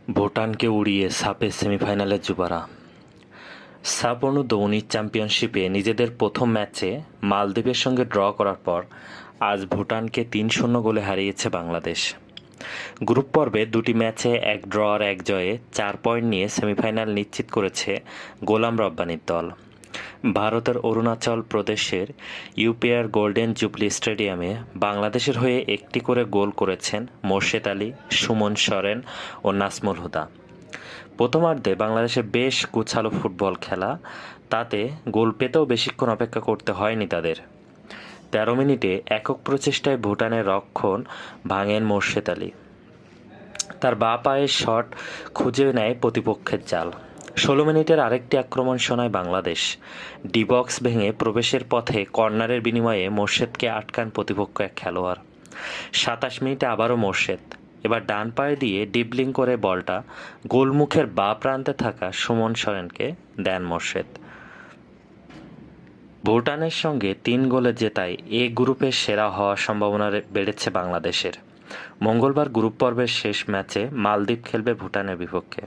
ভুটানকে উড়িয়ে সাপে সেমিফাইনালে যুবারা। সাপ অনূর্ধ্ব-19 চ্যাম্পিয়নশিপে নিজেদের প্রথম ম্যাচে মালদ্বীপের সঙ্গে ড্র করার পর আজ ভুটানকে ৩-০ গোলে হারিয়েছে বাংলাদেশ। গ্রুপ পর্বে দুটি ম্যাচে ১ ড্র আর ১ জয়ে ৪ পয়েন্ট নিয়ে সেমিফাইনাল নিশ্চিত করেছে গোলাম রব্বানীর দল। ভারতের অরুণাচল প্রদেশের ইউপিআর গোল্ডেন জুবলি স্টেডিয়ামে বাংলাদেশের হয়ে একটি করে গোল করেছেন মোর্শেদ আলী, সুমন সরেন ও নাজমুল হুদা। প্রথমার্ধে বাংলাদেশের বেশ গোছালো ফুটবল খেলা, তাতে গোল পেতেও বেশিক্ষণ অপেক্ষা করতে হয়নি তাদের। ১৩ মিনিটে একক প্রচেষ্টায় ভুটানের রক্ষণ ভাঙেন মোর্শেদ আলী। তার বাঁ পায়ের শট খুঁজে নেয় প্রতিপক্ষের জাল। ১৬ মিনিটের আরেকটি আক্রমণ শোনায় বাংলাদেশ। ডি বক্স ভেঙে প্রবেশের পথে কর্নারের বিনিময়ে মোর্শেদকে আটকান প্রতিপক্ষ এক খেলোয়াড়। ২৭ মিনিটে আবারও মোর্শেদ, এবার ডান পায়ে দিয়ে ডিবলিং করে বলটা গোলমুখের বাঁ প্রান্তে থাকা সুমন সরেনকে দেন মোর্শেদ। ভুটানের সঙ্গে ৩ গোলে জেতায় এ গ্রুপের সেরা হওয়ার সম্ভাবনা বেড়েছে বাংলাদেশের। মঙ্গলবার গ্রুপ পর্বের শেষ ম্যাচে মালদ্বীপ খেলবে ভুটানের বিপক্ষে।